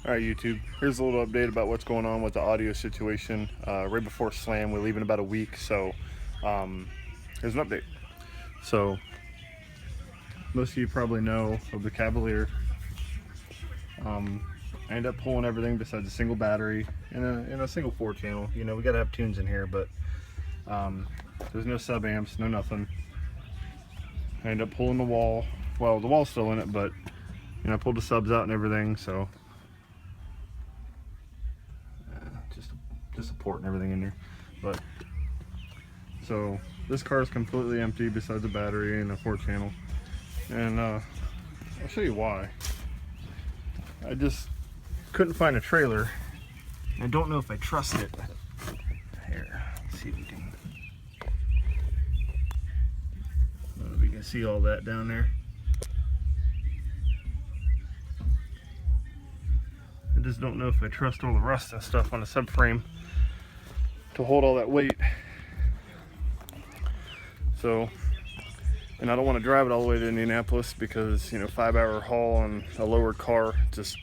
Alright YouTube, here's a little update about what's going on with the audio situation. Right before Slam, we leave in about a week, so here's an update. So, most of you probably know of the Cavalier. I ended up pulling everything besides a single battery and a single 4-channel. You know, we gotta have tunes in here, but there's no sub amps, no nothing. I ended up pulling the wall. Well, the wall's still in it, but you know, I pulled the subs out and everything, so just support and everything in there. But so this car is completely empty besides a battery and a 4-channel, and I'll show you why. I just couldn't find a trailer. I don't know if I trust it. Here, let's see if we can. I don't know if you can see all that down there. I just don't know if I trust all the rust and stuff on the subframe to hold all that weight. So, and I don't want to drive it all the way to Indianapolis because, you know, 5-hour haul on a lowered car, just,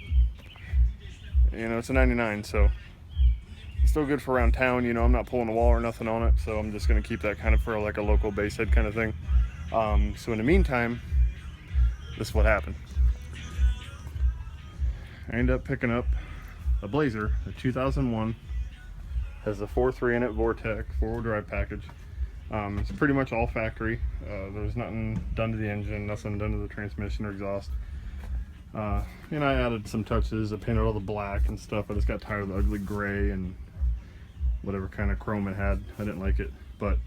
you know, it's a 99, so it's still good for around town. You know, I'm not pulling a wall or nothing on it, so I'm just going to keep that kind of for like a local base head kind of thing. So in the meantime, this is what happened. I ended up picking up a Blazer, a 2001, has a 4.3 in it, Vortec 4-wheel drive package. It's pretty much all factory. There's nothing done to the engine, nothing done to the transmission or exhaust. And I added some touches. I painted all the black and stuff. I just got tired of the ugly gray and whatever kind of chrome it had. I didn't like it. But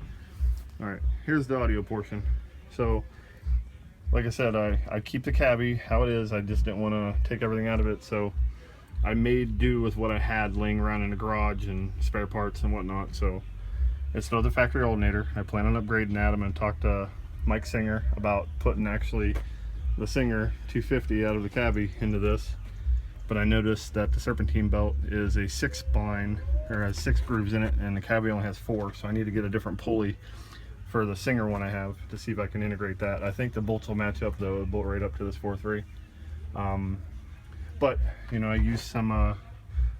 all right, here's the audio portion. So like I said, I keep the Cavy how it is. I just didn't want to take everything out of it, so I made do with what I had laying around in the garage and spare parts and whatnot. So it's still the factory alternator. I plan on upgrading that. I'm going to talk to Mike Singer about putting actually the Singer 250 out of the Cavy into this. But I noticed that the serpentine belt is a 6-spline, or has 6 grooves in it, and the Cavy only has 4, so I need to get a different pulley for the Singer one I have to see if I can integrate that. I think the bolts will match up though. It'll bolt right up to this 4.3. But you know, I used some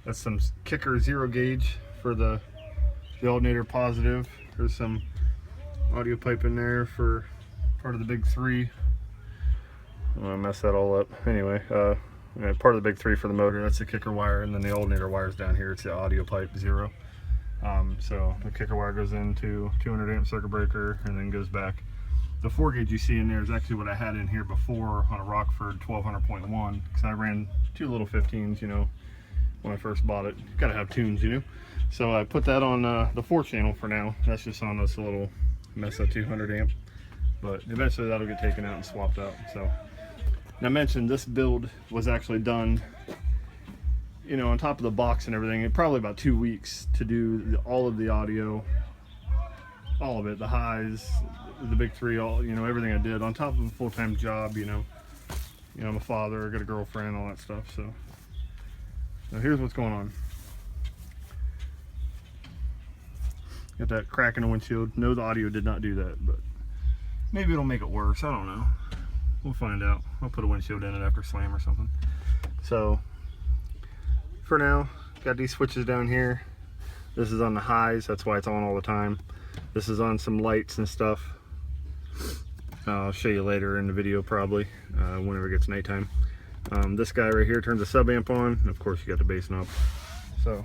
that's some Kicker 0 gauge for the alternator positive. There's some audio pipe in there for part of the big 3. I messed that all up. Anyway, part of the big 3 for the motor. That's the kicker wire, and then the alternator wire's down here. It's the audio pipe 0. So the kicker wire goes into 200 amp circuit breaker and then goes back. The 4 gauge you see in there is actually what I had in here before on a Rockford 1200.1, because I ran 2 little 15s, you know, when I first bought it. Gotta have tunes, you know. So I put that on the 4-channel for now. That's just on this little Mesa 200 amp, but eventually that'll get taken out and swapped out. So, and I mentioned this build was actually done, you know, on top of the box and everything, it probably about 2 weeks to do all of the audio, all of it, the highs, the big 3, all, you know, everything I did on top of a full-time job. You know, I'm a father, I got a girlfriend, all that stuff. So now here's what's going on. Got that crack in the windshield. No, the audio did not do that, but maybe it'll make it worse. I don't know. We'll find out. I'll put a windshield in it after Slam or something. So for now, got these switches down here. This is on the highs, that's why it's on all the time. This is on some lights and stuff. I'll show you later in the video probably, whenever it gets nighttime. This guy right here turns the sub amp on, and of course you got the bass knob. So,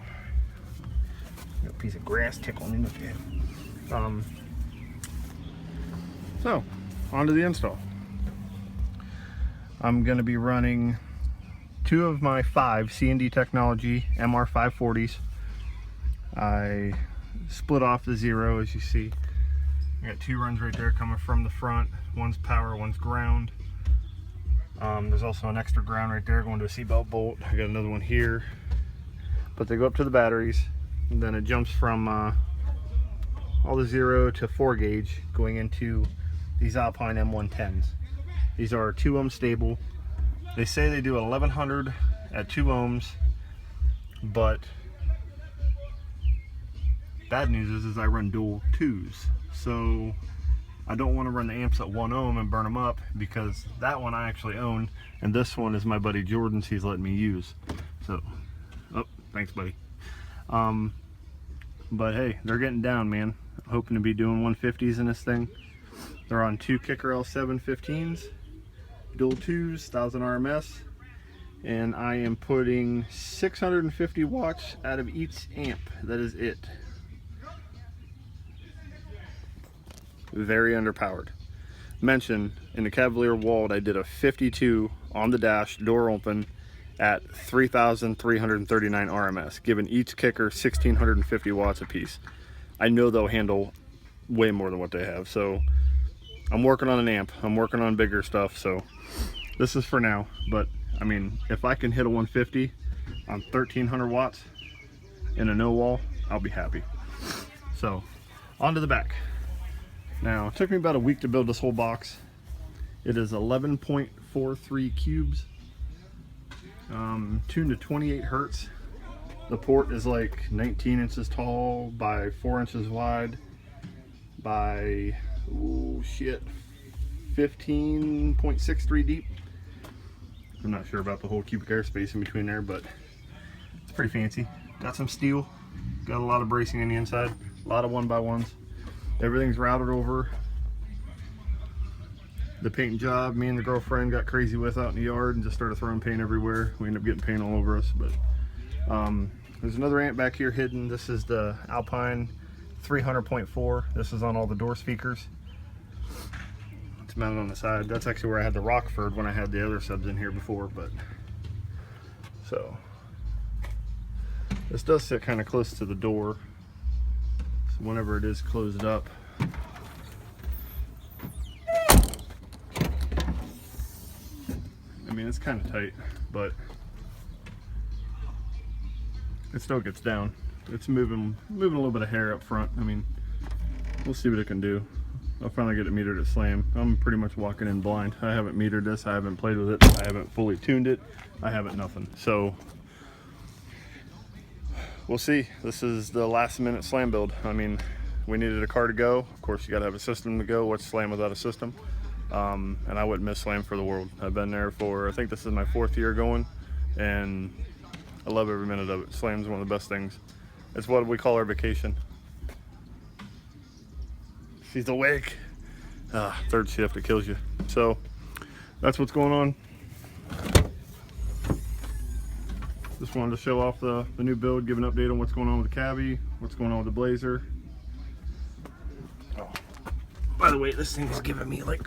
got a piece of grass tickling in the head. So, on to the install. I'm going to be running 2 of my 5 C&D Technology MR540s. I split off the 0, as you see. I got 2 runs right there coming from the front. One's power, one's ground. There's also an extra ground right there going to a seatbelt bolt. I got another one here. But they go up to the batteries, and then it jumps from all the 0 to 4 gauge going into these Alpine M110s. These are 2 ohm stable. They say they do 1100 at 2 ohms, but bad news is I run dual 2s, so I don't want to run the amps at 1 ohm and burn them up, because that one I actually own, and this one is my buddy Jordan's. He's letting me use. So, oh, thanks, buddy. But hey, they're getting down, man. I'm hoping to be doing 150s in this thing. They're on 2 Kicker L715s, dual 2s, 1000 RMS, and I am putting 650 watts out of each amp. That is it. Very underpowered. Mention in the Cavalier Wald, I did a 52 on the dash, door open, at 3,339 RMS, giving each kicker 1,650 watts apiece. I know they'll handle way more than what they have, so I'm working on an amp. I'm working on bigger stuff, so this is for now. But I mean, if I can hit a 150 on 1,300 watts in a no wall, I'll be happy. So on to the back. Now, it took me about a week to build this whole box. It is 11.43 cubes, tuned to 28 hertz. The port is like 19 inches tall by 4 inches wide by, oh shit, 15.63 deep. I'm not sure about the whole cubic air space in between there, but it's pretty fancy. Got some steel, got a lot of bracing in the inside, a lot of 1x1s. Everything's routed over. The paint job, me and the girlfriend got crazy with out in the yard and just started throwing paint everywhere. We ended up getting paint all over us, but there's another amp back here hidden. This is the Alpine 300.4. This is on all the door speakers. It's mounted on the side. That's actually where I had the Rockford when I had the other subs in here before, but so this does sit kind of close to the door. So whenever it is closed up, I mean, it's kind of tight, but it still gets down. It's moving a little bit of hair up front. I mean, we'll see what it can do. I'll finally get it metered at Slam. I'm pretty much walking in blind. I haven't metered this. I haven't played with it. I haven't fully tuned it. I haven't nothing. So we'll see. This is the last minute Slam build. I mean, we needed a car to go. Of course, you got to have a system to go. What's Slam without a system? And I wouldn't miss Slam for the world. I've been there for, I think this is my 4th year going, and I love every minute of it. Slam's one of the best things. It's what we call our vacation. She's awake. Third shift, it kills you. So that's what's going on. Just wanted to show off the new build, give an update on what's going on with the Cavy, what's going on with the Blazer. Oh, by the way, this thing is giving me like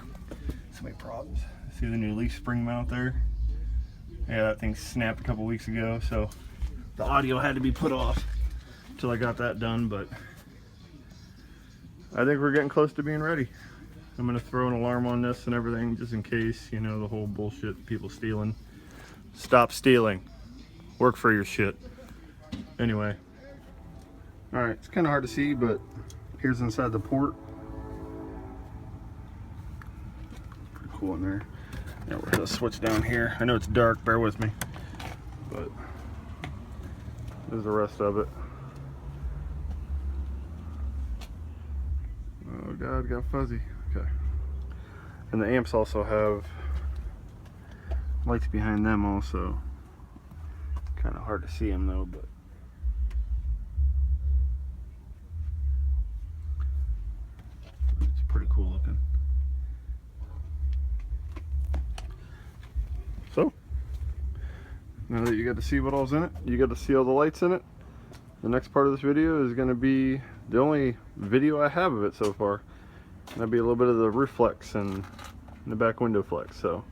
so many problems. See the new leaf spring mount there? Yeah, that thing snapped a couple weeks ago, so the audio had to be put off until I got that done, but I think we're getting close to being ready. I'm gonna throw an alarm on this and everything just in case, you know, the whole bullshit, people stealing. Stop stealing. Work for your shit. Anyway. Alright, it's kind of hard to see, but here's inside the port. Pretty cool in there. Yeah, we're gonna switch down here. I know it's dark, bear with me. But there's the rest of it. Oh god, got fuzzy. Okay. And the amps also have lights behind them also. Kind of hard to see them though, but it's pretty cool looking. So now that you got to see what all's in it, you got to see all the lights in it, the next part of this video is going to be the only video I have of it so far. That'll be a little bit of the roof flex and the back window flex. So